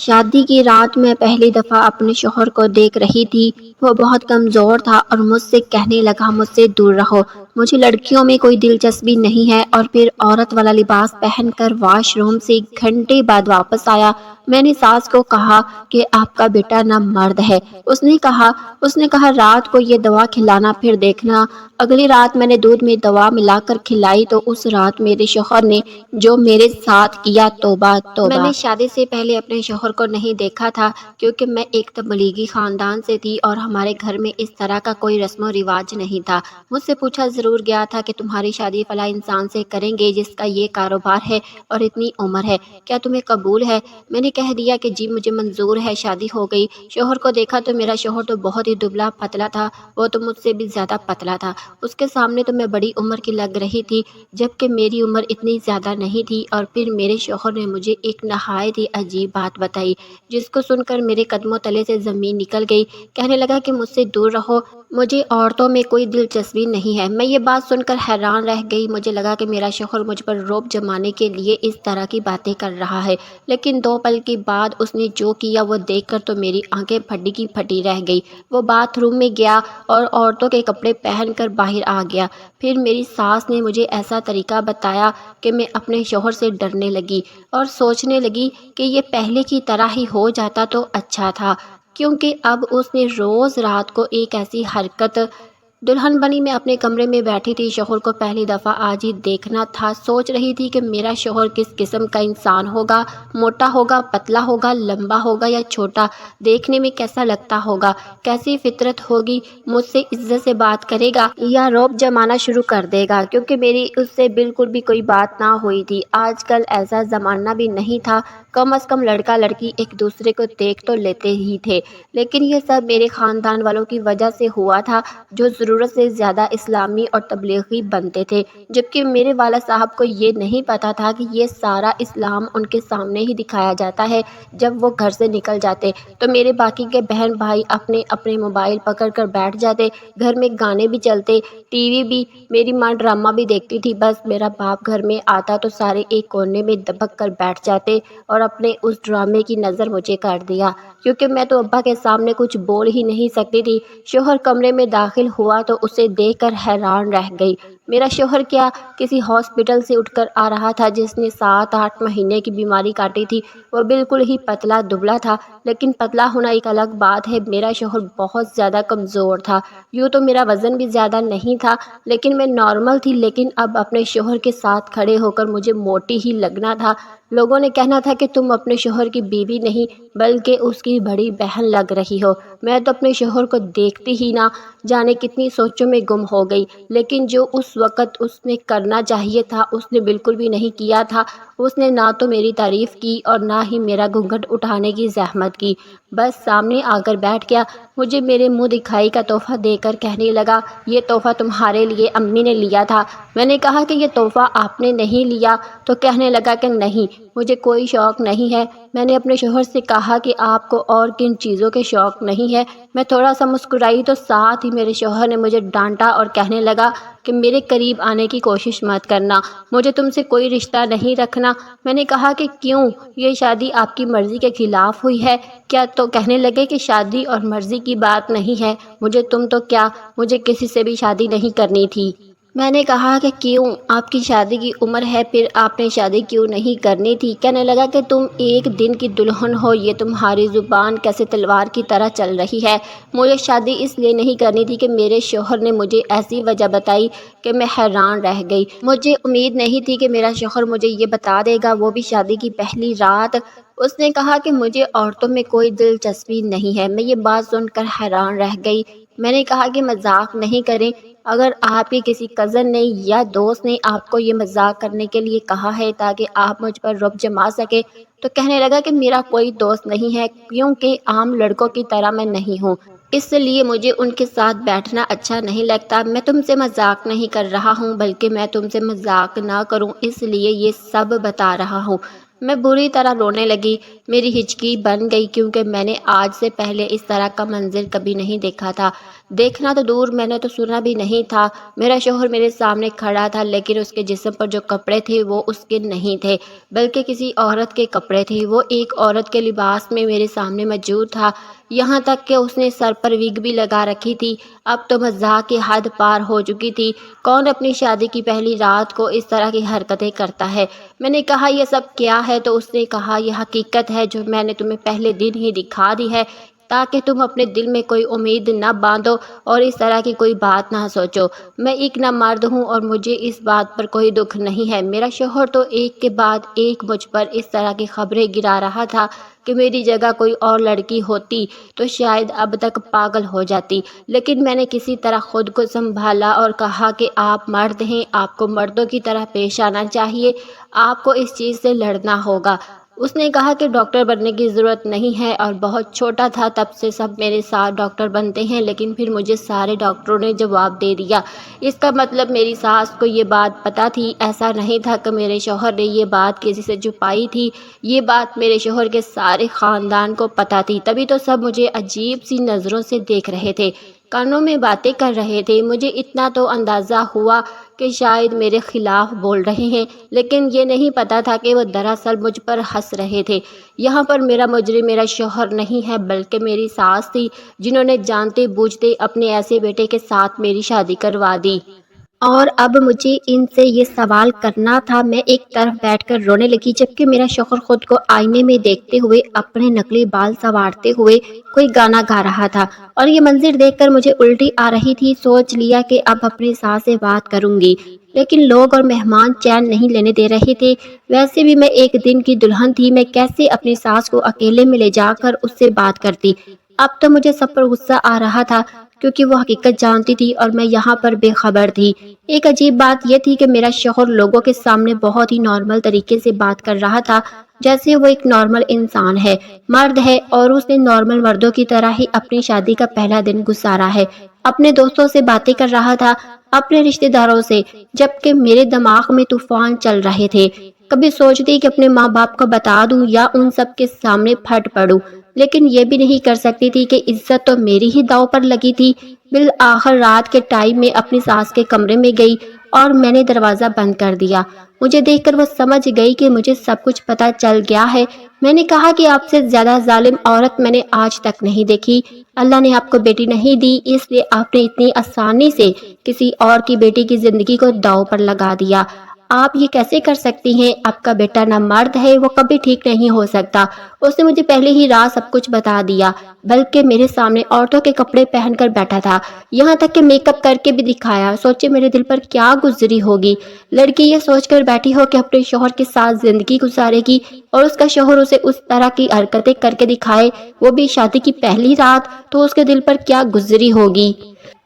شادی کی رات میں پہلی دفعہ اپنے شوہر کو دیکھ رہی تھی۔ وہ بہت کمزور تھا اور مجھ سے کہنے لگا مجھ سے دور رہو، مجھے لڑکیوں میں کوئی دلچسپی نہیں ہے، اور پھر عورت والا لباس پہن کر واش روم سے گھنٹے بعد واپس آیا۔ میں نے ساس کو کہا کہ آپ کا بیٹا نہ مرد ہے۔ اس نے کہا رات کو یہ دوا کھلانا پھر دیکھنا۔ اگلی رات میں نے دودھ میں دوا ملا کر کھلائی تو اس رات میرے شوہر نے جو میرے ساتھ کیا، توبہ توبہ۔ میں نے شادی سے پہلے اپنے شوہر کو نہیں دیکھا تھا کیونکہ میں ایک تبلیغی خاندان سے تھی اور ہمارے گھر میں اس طرح کا کوئی رسم و رواج نہیں تھا۔ مجھ سے پوچھا ضرور گیا تھا کہ تمہاری شادی فلاں انسان سے کریں گے جس کا یہ کاروبار ہے اور اتنی عمر ہے، کیا تمہیں قبول ہے؟ میں نے کہہ دیا کہ جی مجھے منظور ہے۔ شادی ہو گئی۔ شوہر کو دیکھا تو میرا شوہر تو بہت ہی دبلا پتلا تھا، وہ تو مجھ سے بھی زیادہ پتلا تھا۔ اس کے سامنے تو میں بڑی عمر کی لگ رہی تھی جبکہ میری عمر اتنی زیادہ نہیں تھی۔ اور پھر میرے شوہر نے مجھے ایک نہایت ہی عجیب بات بتائی جس کو سن کر میرے قدموں تلے سے زمین نکل گئی۔ کہنے لگا کہ مجھ سے دور رہو، مجھے عورتوں میں کوئی دلچسپی نہیں ہے۔ میں یہ بات سن کر حیران رہ گئی۔ مجھے لگا کہ میرا شوہر مجھ پر رعب جمانے کے لیے اس طرح کی باتیں کر رہا ہے، لیکن 2 پل کے بعد اس نے جو کیا وہ دیکھ کر تو میری آنکھیں پھٹی کی پھٹی رہ گئی۔ وہ باتھ روم میں گیا اور عورتوں کے کپڑے پہن کر باہر آ گیا۔ پھر میری ساس نے مجھے ایسا طریقہ بتایا کہ میں اپنے شوہر سے ڈرنے لگی اور سوچنے لگی کہ یہ پہلے کی طرح ہی ہو جاتا تو اچھا تھا، کیونکہ اب اس نے روز رات کو ایک ایسی حرکت۔ دلہن بنی میں اپنے کمرے میں بیٹھی تھی، شوہر کو پہلی دفعہ آج ہی دیکھنا تھا۔ سوچ رہی تھی کہ میرا شوہر کس قسم کا انسان ہوگا، موٹا ہوگا، پتلا ہوگا، لمبا ہوگا یا چھوٹا، دیکھنے میں کیسا لگتا ہوگا، کیسی فطرت ہوگی، مجھ سے عزت سے بات کرے گا یا رعب جمانا شروع کر دے گا، کیونکہ میری اس سے بالکل بھی کوئی بات نہ ہوئی تھی۔ آج کل ایسا زمانہ بھی نہیں تھا، کم از کم لڑکا لڑکی ایک دوسرے کو دیکھ تو لیتے ہی تھے، لیکن یہ سب میرے خاندان والوں کی وجہ سے ہوا تھا جو ضرورت سے زیادہ اسلامی اور تبلیغی بنتے تھے، جبکہ میرے والد صاحب کو یہ نہیں پتا تھا کہ یہ سارا اسلام ان کے سامنے ہی دکھایا جاتا ہے۔ جب وہ گھر سے نکل جاتے تو میرے باقی کے بہن بھائی اپنے اپنے موبائل پکڑ کر بیٹھ جاتے، گھر میں گانے بھی چلتے، ٹی وی بھی، میری ماں ڈرامہ بھی دیکھتی تھی۔ بس میرا باپ گھر میں آتا تو سارے ایک کونے میں دبک کر بیٹھ جاتے اور اپنے اس ڈرامے کی نظر مجھے کر دیا، کیونکہ میں تو ابا کے سامنے کچھ بول ہی نہیں سکتی تھی۔ شوہر کمرے میں داخل ہوا تو اسے دیکھ کر حیران رہ گئی۔ میرا شوہر کیا کسی ہاسپٹل سے اٹھ کر آ رہا تھا جس نے 7-8 مہینے کی بیماری کاٹی تھی۔ وہ بالکل ہی پتلا دبلا تھا، لیکن پتلا ہونا ایک الگ بات ہے، میرا شوہر بہت زیادہ کمزور تھا۔ یوں تو میرا وزن بھی زیادہ نہیں تھا لیکن میں نارمل تھی، لیکن اب اپنے شوہر کے ساتھ کھڑے ہو کر مجھے موٹی ہی لگنا تھا۔ لوگوں نے کہنا تھا کہ تم اپنے شوہر کی بیوی نہیں بلکہ اس کی بڑی بہن لگ رہی ہو۔ میں تو اپنے شوہر کو دیکھتی ہی نہ جانے کتنی سوچوں میں گم ہو گئی، لیکن جو اس وقت اس نے کرنا چاہیے تھا اس نے بالکل بھی نہیں کیا تھا۔ اس نے نہ تو میری تعریف کی اور نہ ہی میرا گھونگھٹ اٹھانے کی زحمت کی، بس سامنے آ کر بیٹھ گیا، مجھے میرے منہ دکھائی کا تحفہ دے کر کہنے لگا یہ تحفہ تمہارے لیے امی نے لیا تھا۔ میں نے کہا کہ یہ تحفہ آپ نے نہیں لیا، تو کہنے لگا کہ نہیں مجھے کوئی شوق نہیں ہے۔ میں نے اپنے شوہر سے کہا کہ آپ کو اور کن چیزوں کے شوق نہیں ہے؟ میں تھوڑا سا مسکرائی تو ساتھ ہی میرے شوہر نے مجھے ڈانٹا اور کہنے لگا کہ میرے قریب آنے کی کوشش مت کرنا، مجھے تم سے کوئی رشتہ نہیں رکھنا۔ میں نے کہا کہ کیوں، یہ شادی آپ کی مرضی کے خلاف ہوئی ہے کیا؟ تو کہنے لگے کہ شادی اور مرضی کی بات نہیں ہے، مجھے کسی سے بھی شادی نہیں کرنی تھی۔ میں نے کہا کہ کیوں، آپ کی شادی کی عمر ہے، پھر آپ نے شادی کیوں نہیں کرنی تھی؟ کہنے لگا کہ تم ایک دن کی دلہن ہو، یہ تمہاری زبان کیسے تلوار کی طرح چل رہی ہے۔ مجھے شادی اس لیے نہیں کرنی تھی کہ میرے شوہر نے مجھے ایسی وجہ بتائی کہ میں حیران رہ گئی۔ مجھے امید نہیں تھی کہ میرا شوہر مجھے یہ بتا دے گا، وہ بھی شادی کی پہلی رات۔ اس نے کہا کہ مجھے عورتوں میں کوئی دلچسپی نہیں ہے۔ میں یہ بات سن کر حیران رہ گئی۔ میں نے کہا کہ مذاق نہیں کریں، اگر آپ کے کسی کزن نے یا دوست نے آپ کو یہ مذاق کرنے کے لیے کہا ہے تاکہ آپ مجھ پر رعب جما سکے، تو کہنے لگا کہ میرا کوئی دوست نہیں ہے، کیونکہ عام لڑکوں کی طرح میں نہیں ہوں، اس لیے مجھے ان کے ساتھ بیٹھنا اچھا نہیں لگتا۔ میں تم سے مذاق نہیں کر رہا ہوں، بلکہ میں تم سے مذاق نہ کروں اس لیے یہ سب بتا رہا ہوں۔ میں بری طرح رونے لگی۔ میری ہچکی بن گئی کیونکہ میں نے آج سے پہلے اس طرح کا منظر کبھی نہیں دیکھا تھا۔ دیکھنا تو دور، میں نے تو سنا بھی نہیں تھا۔ میرا شوہر میرے سامنے کھڑا تھا لیکن اس کے جسم پر جو کپڑے تھے وہ اس کے نہیں تھے بلکہ کسی عورت کے کپڑے تھے۔ وہ ایک عورت کے لباس میں میرے سامنے موجود تھا، یہاں تک کہ اس نے سر پر وگ بھی لگا رکھی تھی۔ اب تو مزاح کی حد پار ہو چکی تھی۔ کون اپنی شادی کی پہلی رات کو اس طرح کی حرکتیں کرتا ہے؟ میں نے کہا یہ سب کیا ہے تو اس نے کہا یہ حقیقت ہے جو میں نے تمہیں پہلے دن ہی دکھا دی ہے تاکہ تم اپنے دل میں کوئی امید نہ باندھو اور اس طرح کی کوئی بات نہ سوچو۔ میں ایک نہ مرد ہوں اور مجھے اس بات پر کوئی دکھ نہیں ہے۔ میرا شوہر تو ایک کے بعد ایک مجھ پر اس طرح کی خبریں گرا رہا تھا کہ میری جگہ کوئی اور لڑکی ہوتی تو شاید اب تک پاگل ہو جاتی، لیکن میں نے کسی طرح خود کو سنبھالا اور کہا کہ آپ مرد ہیں، آپ کو مردوں کی طرح پیش آنا چاہیے، آپ کو اس چیز سے لڑنا ہوگا۔ اس نے کہا کہ ڈاکٹر بننے کی ضرورت نہیں ہے اور بہت چھوٹا تھا تب سے سب میرے ساتھ ڈاکٹر بنتے ہیں، لیکن پھر مجھے سارے ڈاکٹروں نے جواب دے دیا۔ اس کا مطلب میری ساس کو یہ بات پتہ تھی، ایسا نہیں تھا کہ میرے شوہر نے یہ بات کسی سے چھپائی تھی، یہ بات میرے شوہر کے سارے خاندان کو پتہ تھی۔ تبھی تو سب مجھے عجیب سی نظروں سے دیکھ رہے تھے، کانوں میں باتیں کر رہے تھے۔ مجھے اتنا تو اندازہ ہوا کہ شاید میرے خلاف بول رہے ہیں، لیکن یہ نہیں پتا تھا کہ وہ دراصل مجھ پر ہنس رہے تھے۔ یہاں پر میرا مجرم میرا شوہر نہیں ہے بلکہ میری ساس تھی، جنہوں نے جانتے بوجھتے اپنے ایسے بیٹے کے ساتھ میری شادی کروا دی۔ اور اب مجھے ان سے یہ سوال کرنا تھا۔ میں ایک طرف بیٹھ کر رونے لگی جبکہ میرا شوہر خود کو آئینے میں دیکھتے ہوئے اپنے نقلی بال سنوارتے ہوئے کوئی گانا گا رہا تھا، اور یہ منظر دیکھ کر مجھے الٹی آ رہی تھی۔ سوچ لیا کہ اب اپنی ساس سے بات کروں گی، لیکن لوگ اور مہمان چین نہیں لینے دے رہے تھے۔ ویسے بھی میں ایک دن کی دلہن تھی، میں کیسے اپنی ساس کو اکیلے میں لے جا کر اس سے بات کرتی؟ اب تو مجھے سب پر غصہ آ رہا تھا کیونکہ وہ حقیقت جانتی تھی اور میں یہاں پر بے خبر تھی۔ ایک عجیب بات یہ تھی کہ میرا شوہر لوگوں کے سامنے بہت ہی نارمل طریقے سے بات کر رہا تھا، جیسے وہ ایک نارمل انسان ہے، مرد ہے، اور اس نے نارمل مردوں کی طرح ہی اپنی شادی کا پہلا دن گزارا ہے۔ اپنے دوستوں سے باتیں کر رہا تھا، اپنے رشتہ داروں سے، جبکہ میرے دماغ میں طوفان چل رہے تھے۔ کبھی سوچتی کہ اپنے ماں باپ کو بتا دوں یا ان سب کے سامنے پھٹ پڑوں، لیکن یہ بھی نہیں کر سکتی تھی کہ عزت تو میری ہی داؤ پر لگی تھی۔ بالآخر رات کے ٹائم میں اپنی ساس کے کمرے میں گئی اور میں نے دروازہ بند کر دیا۔ مجھے دیکھ کر وہ سمجھ گئی کہ مجھے سب کچھ پتہ چل گیا ہے۔ میں نے کہا کہ آپ سے زیادہ ظالم عورت میں نے آج تک نہیں دیکھی۔ اللہ نے آپ کو بیٹی نہیں دی، اس لیے آپ نے اتنی آسانی سے کسی اور کی بیٹی کی زندگی کو داؤ پر لگا دیا۔ آپ یہ کیسے کر سکتی ہیں؟ آپ کا بیٹا نہ مرد ہے، وہ کبھی ٹھیک نہیں ہو سکتا۔ اس نے مجھے پہلے ہی رات سب کچھ بتا دیا، بلکہ میرے سامنے عورتوں کے کپڑے پہن کر بیٹھا تھا، یہاں تک کہ میک اپ کر کے بھی دکھایا۔ سوچے میرے دل پر کیا گزری ہوگی۔ لڑکی یہ سوچ کر بیٹھی ہو کہ اپنے شوہر کے ساتھ زندگی گزارے گی اور اس کا شوہر اسے اس طرح کی حرکتیں کر کے دکھائے، وہ بھی شادی کی پہلی رات، تو اس کے دل پر کیا گزری ہوگی۔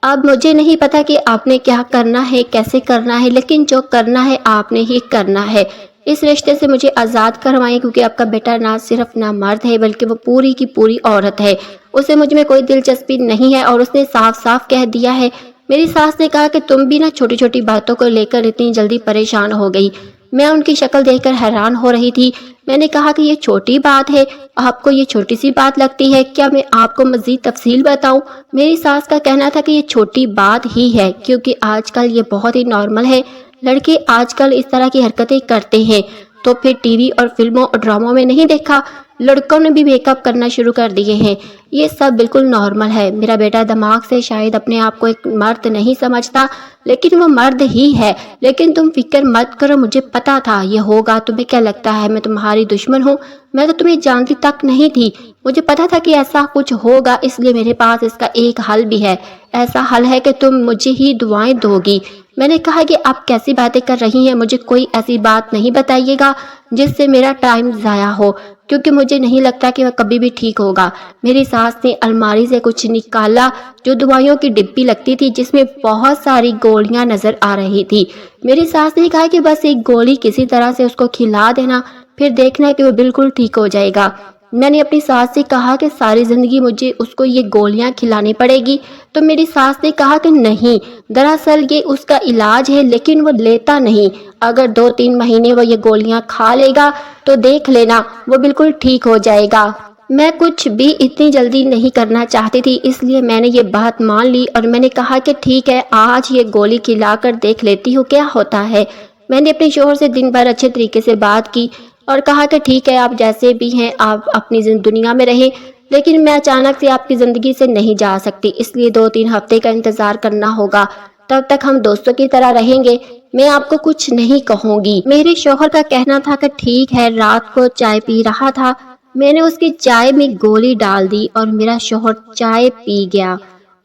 اب مجھے نہیں پتا کہ آپ نے کیا کرنا ہے، کیسے کرنا ہے، لیکن جو کرنا ہے آپ نے ہی کرنا ہے۔ اس رشتے سے مجھے آزاد کروائیں کیونکہ آپ کا بیٹا نہ صرف نہ مرد ہے بلکہ وہ پوری کی پوری عورت ہے۔ اسے مجھ میں کوئی دلچسپی نہیں ہے اور اس نے صاف صاف کہہ دیا ہے۔ میری ساس نے کہا کہ تم بھی نہ چھوٹی چھوٹی باتوں کو لے کر اتنی جلدی پریشان ہو گئی۔ میں ان کی شکل دیکھ کر حیران ہو رہی تھی۔ میں نے کہا کہ یہ چھوٹی بات ہے، آپ کو یہ چھوٹی سی بات لگتی ہے، کیا میں آپ کو مزید تفصیل بتاؤں؟ میری ساس کا کہنا تھا کہ یہ چھوٹی بات ہی ہے کیونکہ آج کل یہ بہت ہی نارمل ہے، لڑکے آج کل اس طرح کی حرکتیں کرتے ہیں۔ تو پھر ٹی وی اور فلموں اور ڈراموں میں نہیں دیکھا؟ لڑکوں نے بھی میک اپ کرنا شروع کر دیے ہیں، یہ سب بالکل نارمل ہے۔ میرا بیٹا دماغ سے شاید اپنے آپ کو ایک مرد نہیں سمجھتا، لیکن وہ مرد ہی ہے۔ لیکن تم فکر مت کرو، مجھے پتا تھا یہ ہوگا۔ تمہیں کیا لگتا ہے میں تمہاری دشمن ہوں؟ میں تو تمہیں جانتی تک نہیں تھی، مجھے پتا تھا کہ ایسا کچھ ہوگا، اس لیے میرے پاس اس کا ایک حل بھی ہے۔ ایسا حل ہے کہ تم مجھے ہی دعائیں دو گی۔ میں نے کہا کہ آپ کیسی باتیں کر رہی ہیں، مجھے کوئی ایسی بات نہیں بتائیے گا جس سے میرا ٹائم ضائع ہو، کیونکہ مجھے نہیں لگتا کہ وہ کبھی بھی ٹھیک ہوگا۔ میری ساس نے الماری سے کچھ نکالا جو دوائیوں کی ڈبی لگتی تھی، جس میں بہت ساری گولیاں نظر آ رہی تھی۔ میری ساس نے کہا کہ بس ایک گولی کسی طرح سے اس کو کھلا دینا، پھر دیکھنا کہ وہ بالکل ٹھیک ہو جائے گا۔ میں نے اپنی ساس سے کہا کہ ساری زندگی مجھے اس کو یہ گولیاں کھلانی پڑے گی، تو میری ساس نے کہا کہ نہیں، دراصل یہ اس کا علاج ہے لیکن وہ لیتا نہیں، اگر 2-3 مہینے وہ یہ گولیاں کھا لے گا تو دیکھ لینا وہ بالکل ٹھیک ہو جائے گا۔ میں کچھ بھی اتنی جلدی نہیں کرنا چاہتی تھی، اس لیے میں نے یہ بات مان لی اور میں نے کہا کہ ٹھیک ہے، آج یہ گولی کھلا کر دیکھ لیتی ہوں کیا ہوتا ہے۔ میں نے اپنے شوہر سے دن بھر اچھے طریقے سے بات کی اور کہا کہ ٹھیک ہے، آپ جیسے بھی ہیں آپ اپنی دنیا میں رہیں، لیکن میں اچانک سے آپ کی زندگی سے نہیں جا سکتی، اس لیے 2-3 ہفتے کا انتظار کرنا ہوگا، تب تک ہم دوستوں کی طرح رہیں گے، میں آپ کو کچھ نہیں کہوں گی۔ میرے شوہر کا کہنا تھا کہ ٹھیک ہے، رات کو چائے پی رہا تھا، میں نے اس کی چائے میں گولی ڈال دی اور میرا شوہر چائے پی گیا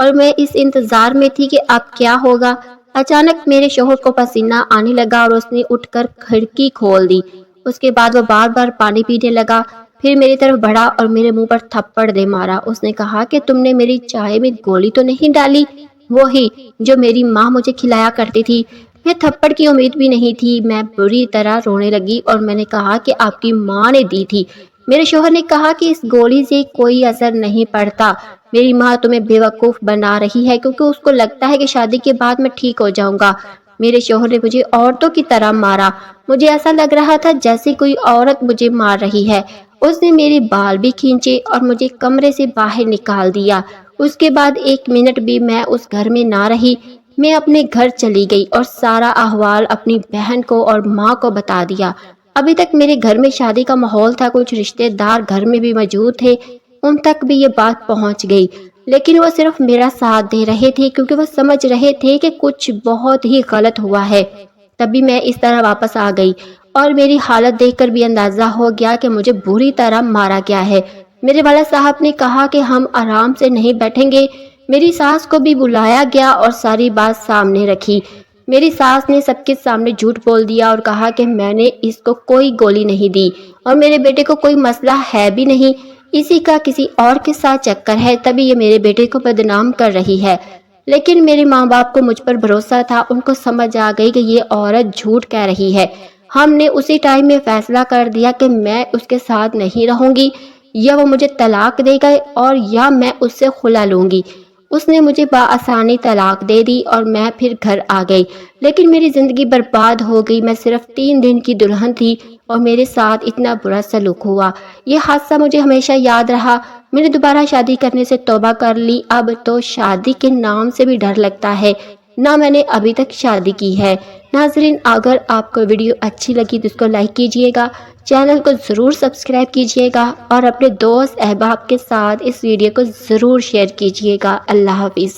اور میں اس انتظار میں تھی کہ اب کیا ہوگا۔ اچانک میرے شوہر کو پسینہ آنے لگا اور اس نے اٹھ کر کھڑکی کھول دی، اس کے بعد وہ بار بار پانی پینے لگا، پھر میری طرف بڑھا اور میرے منہ پر تھپڑ دے مارا۔ اس نے کہا کہ تم نے میری چائے میں گولی تو نہیں ڈالی، وہی جو میری ماں مجھے کھلایا کرتی تھی۔ میں تھپڑ کی امید بھی نہیں تھی، میں بری طرح رونے لگی اور میں نے کہا کہ آپ کی ماں نے دی تھی۔ میرے شوہر نے کہا کہ اس گولی سے کوئی اثر نہیں پڑتا، میری ماں تمہیں بیوقوف بنا رہی ہے کیونکہ اس کو لگتا ہے کہ شادی کے بعد میں ٹھیک ہو جاؤں گا۔ میرے شوہر نے مجھے عورتوں کی طرح مارا، مجھے ایسا لگ رہا تھا جیسے کوئی عورت مجھے مار رہی ہے۔ اس نے میرے بال بھی کھینچے اور مجھے کمرے سے باہر نکال دیا۔ اس کے بعد 1 منٹ بھی میں اس گھر میں نہ رہی، میں اپنے گھر چلی گئی اور سارا احوال اپنی بہن کو اور ماں کو بتا دیا۔ ابھی تک میرے گھر میں شادی کا ماحول تھا، کچھ رشتہ دار گھر میں بھی موجود تھے، ان تک بھی یہ بات پہنچ گئی، لیکن وہ صرف میرا ساتھ دے رہے تھے کیونکہ وہ سمجھ رہے تھے کہ کچھ بہت ہی غلط ہوا ہے۔ تبھی میں اس طرح واپس آ گئی اور میری حالت دیکھ کر بھی اندازہ ہو گیا کہ مجھے بری طرح مارا گیا ہے۔ میرے والد صاحب نے کہا کہ ہم آرام سے نہیں بیٹھیں گے، میری ساس کو بھی بلایا گیا اور ساری بات سامنے رکھی۔ میری ساس نے سب کے سامنے جھوٹ بول دیا اور کہا کہ میں نے اس کو کوئی گولی نہیں دی اور میرے بیٹے کو کوئی مسئلہ ہے بھی نہیں، اسی کا کسی اور کے ساتھ چکر ہے، تبھی یہ میرے بیٹے کو بدنام کر رہی ہے۔ لیکن میرے ماں باپ کو مجھ پر بھروسہ تھا، ان کو سمجھ آ گئی کہ یہ عورت جھوٹ کہہ رہی ہے۔ ہم نے اسی ٹائم میں فیصلہ کر دیا کہ میں اس کے ساتھ نہیں رہوں گی، یا وہ مجھے طلاق دے گئے اور یا میں اس سے خلا لوں گی۔ اس نے مجھے بآسانی طلاق دے دی اور میں پھر گھر آ گئی، لیکن میری زندگی برباد ہو گئی۔ میں صرف 3 دن کی دلہن تھی اور میرے ساتھ اتنا برا سلوک ہوا۔ یہ حادثہ مجھے ہمیشہ یاد رہا۔ میں نے دوبارہ شادی کرنے سے توبہ کر لی، اب تو شادی کے نام سے بھی ڈر لگتا ہے، نہ میں نے ابھی تک شادی کی ہے۔ ناظرین، اگر آپ کو ویڈیو اچھی لگی تو اس کو لائک کیجئے گا، چینل کو ضرور سبسکرائب کیجئے گا اور اپنے دوست احباب کے ساتھ اس ویڈیو کو ضرور شیئر کیجئے گا۔ اللہ حافظ۔